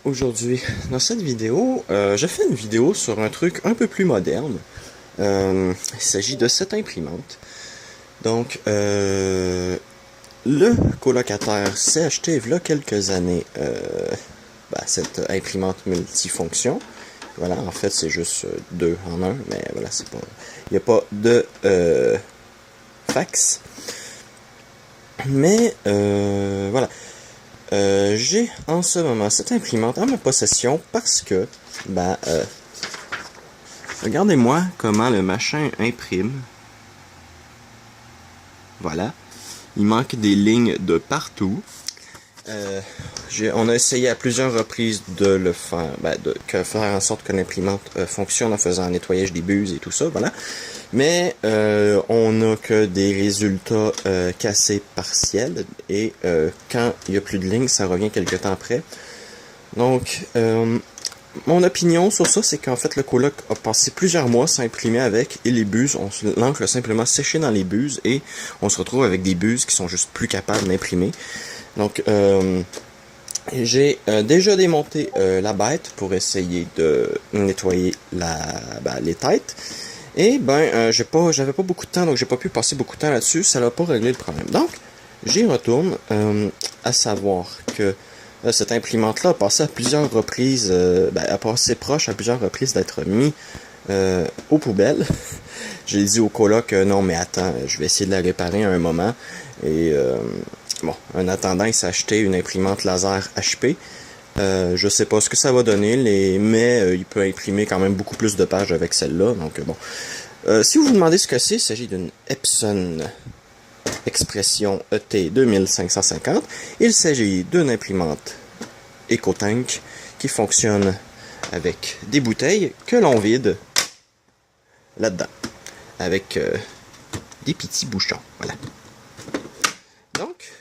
Aujourd'hui, dans cette vidéo, je fais une vidéo sur un truc un peu plus moderne. Il s'agit de cette imprimante. Donc, le colocataire s'est acheté il y a quelques années cette imprimante multifonction. Voilà, en fait, c'est juste deux en un, mais voilà, c'est pas. Il n'y a pas de fax. Mais voilà. J'ai en ce moment cette imprimante en ma possession parce que, regardez-moi comment le machin imprime. Voilà. Il manque des lignes de partout. On a essayé à plusieurs reprises de le faire, faire en sorte que l'imprimante fonctionne en faisant un nettoyage des buses et tout ça, voilà. Mais on n'a que des résultats cassés partiels et quand il n'y a plus de lignes, ça revient quelques temps après. Donc, mon opinion sur ça, c'est qu'en fait le coloc a passé plusieurs mois sans imprimer avec et les buses, l'encre a simplement séché dans les buses et on se retrouve avec des buses qui sont juste plus capables d'imprimer. Donc, j'ai déjà démonté la bête pour essayer de nettoyer les têtes. Et j'avais pas beaucoup de temps, donc j'ai pas pu passer beaucoup de temps là-dessus. Ça n'a pas réglé le problème. Donc, j'y retourne, à savoir que cette imprimante-là a passé à plusieurs reprises, a passé proche à plusieurs reprises d'être mis aux poubelles. J'ai dit au coloc, non mais attends, je vais essayer de la réparer à un moment. Et bon, en attendant, il s'est acheté une imprimante laser HP. Je sais pas ce que ça va donner, mais il peut imprimer quand même beaucoup plus de pages avec celle-là. Donc bon. Si vous vous demandez ce que c'est, il s'agit d'une Epson Expression ET 2550. Il s'agit d'une imprimante EcoTank qui fonctionne avec des bouteilles que l'on vide là-dedans. Avec des petits bouchons. Voilà. Donc,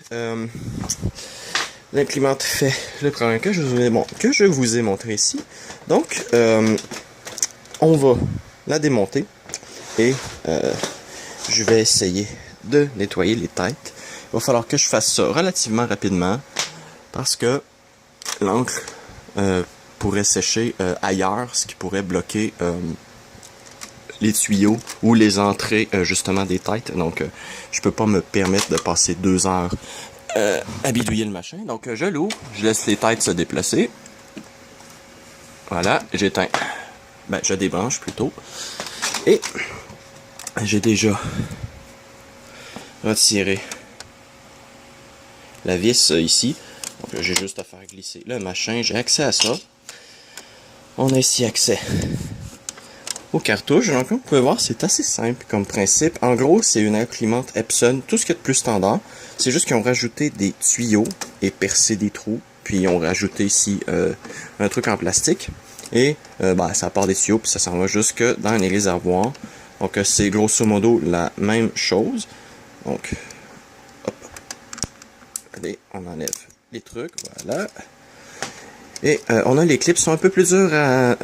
l'imprimante fait le programme que je vous ai montré ici. Donc, on va la démonter et je vais essayer de nettoyer les têtes. Il va falloir que je fasse ça relativement rapidement parce que l'encre pourrait sécher ailleurs, ce qui pourrait bloquer les tuyaux ou les entrées justement des têtes. Donc, je peux pas me permettre de passer 2 heures à bidouiller le machin. Donc, je l'ouvre, je laisse les têtes se déplacer. Voilà, j'éteins. Je débranche plutôt. Et j'ai déjà retiré la vis ici. Donc, j'ai juste à faire glisser le machin. J'ai accès à ça. On a ici accès aux cartouches. Donc, comme vous pouvez voir, c'est assez simple comme principe. En gros, c'est une imprimante Epson, tout ce qu'il y a de plus standard. C'est juste qu'ils ont rajouté des tuyaux et percé des trous. Puis, ils ont rajouté ici un truc en plastique. Et ça part des tuyaux, puis ça s'en va jusque dans les réservoirs. Donc, c'est grosso modo la même chose. Donc, hop. Allez, on enlève les trucs, voilà. Et on a les clips, sont un peu plus durs à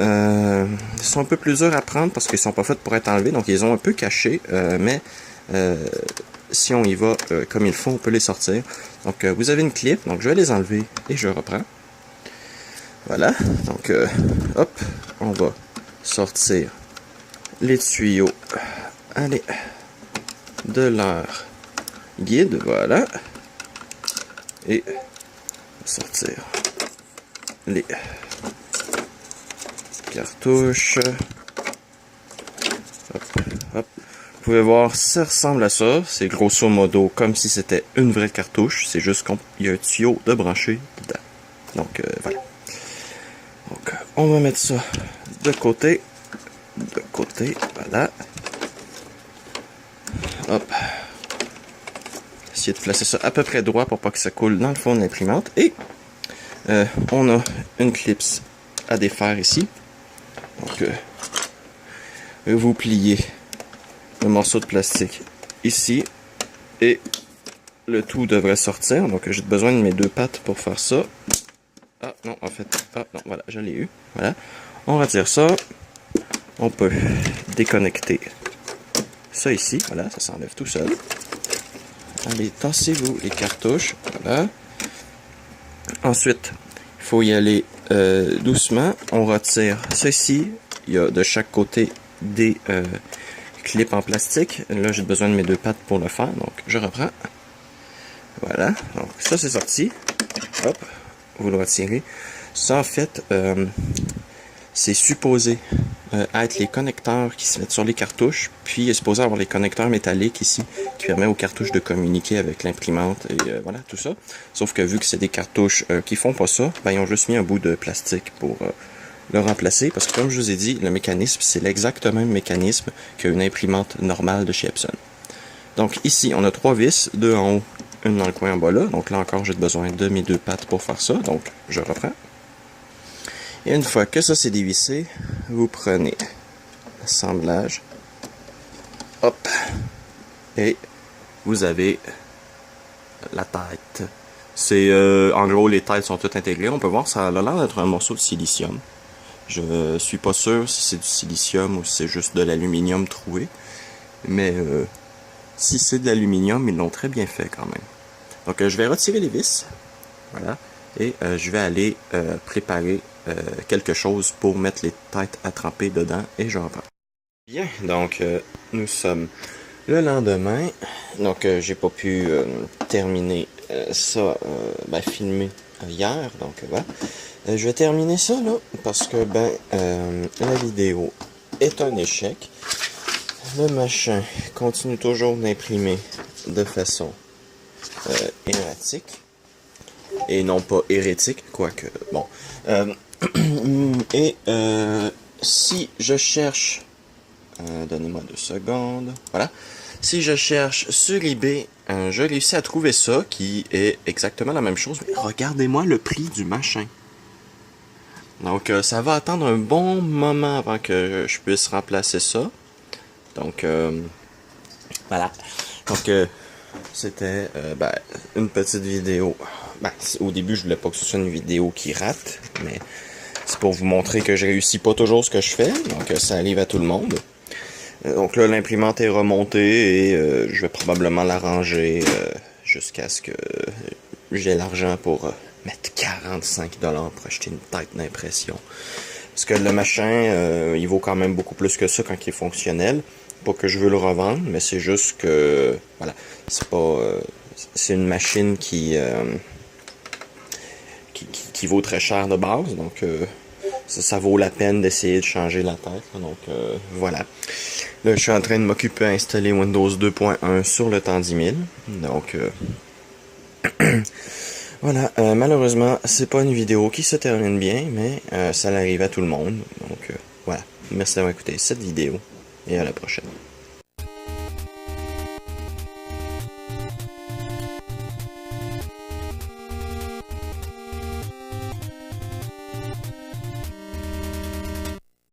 prendre parce qu'ils sont pas faits pour être enlevés, donc ils ont un peu caché, mais si on y va comme il faut, on peut les sortir. Donc vous avez une clip, donc je vais les enlever et je reprends. Voilà, donc hop, on va sortir les tuyaux, allez, de leur guide, voilà, et sortir les cartouches. Hop, hop. Vous pouvez voir, ça ressemble à ça. C'est grosso modo comme si c'était une vraie cartouche. C'est juste qu'il y a un tuyau de branché dedans. Donc, voilà. Donc, on va mettre ça de côté. De côté, voilà. Hop. Essayer de placer ça à peu près droit pour pas que ça coule dans le fond de l'imprimante. Et on a une clips à défaire ici. Donc, vous pliez le morceau de plastique ici et le tout devrait sortir. Donc, j'ai besoin de mes 2 pattes pour faire ça. Ah non, en fait, voilà, je l'ai eu. Voilà, on retire ça. On peut déconnecter ça ici. Voilà, ça s'enlève tout seul. Allez, tassez-vous les cartouches. Voilà. Ensuite, il faut y aller doucement, on retire ceci. Il y a de chaque côté des clips en plastique. Là, j'ai besoin de mes 2 pattes pour le faire, donc je reprends. Voilà, donc ça c'est sorti. Hop, vous le retirez. Ça, en fait, c'est supposé être les connecteurs qui se mettent sur les cartouches, puis il est supposé avoir les connecteurs métalliques ici, qui permettent aux cartouches de communiquer avec l'imprimante, et voilà, tout ça. Sauf que vu que c'est des cartouches qui font pas ça, ben, ils ont juste mis un bout de plastique pour le remplacer, parce que comme je vous ai dit, le mécanisme, c'est l'exact même mécanisme qu'une imprimante normale de chez Epson. Donc ici, on a 3 vis, 2 en haut, une dans le coin en bas là. Donc là encore, j'ai besoin de mes 2 pattes pour faire ça, donc je reprends. Et une fois que ça c'est dévissé, vous prenez l'assemblage, hop, et vous avez la tête. C'est en gros, les têtes sont toutes intégrées. On peut voir, ça a l'air d'être un morceau de silicium. Je suis pas sûr si c'est du silicium ou si c'est juste de l'aluminium troué, mais si c'est de l'aluminium, ils l'ont très bien fait quand même. Donc je vais retirer les vis, voilà, et je vais aller préparer quelque chose pour mettre les têtes à tremper dedans, et je reprends. Bien, donc nous sommes le lendemain, donc j'ai pas pu terminer ça, filmer hier, donc voilà. Je vais terminer ça là, parce que la vidéo est un échec. Le machin continue toujours d'imprimer de façon erratique et non pas hérétique, quoique bon. Si je cherche, donnez-moi 2 secondes, voilà. Si je cherche sur eBay, je réussis à trouver ça qui est exactement la même chose. Mais regardez-moi le prix du machin. Donc ça va attendre un bon moment avant que je puisse remplacer ça. Donc voilà. Donc c'était une petite vidéo. Au début je voulais pas que ce soit une vidéo qui rate, mais c'est pour vous montrer que je réussis pas toujours ce que je fais. Donc ça arrive à tout le monde. Donc là l'imprimante est remontée et je vais probablement la ranger jusqu'à ce que j'ai l'argent pour mettre 45$ pour acheter une tête d'impression. Parce que le machin, il vaut quand même beaucoup plus que ça quand il est fonctionnel. Pas que je veux le revendre, mais c'est juste que, voilà, c'est pas, c'est une machine qui vaut très cher de base, donc ça vaut la peine d'essayer de changer la tête. Donc voilà. Là, je suis en train de m'occuper à installer Windows 2.1 sur le temps 10 000. Donc voilà, malheureusement, c'est pas une vidéo qui se termine bien, mais ça arrive à tout le monde. Donc voilà, merci d'avoir écouté cette vidéo et à la prochaine.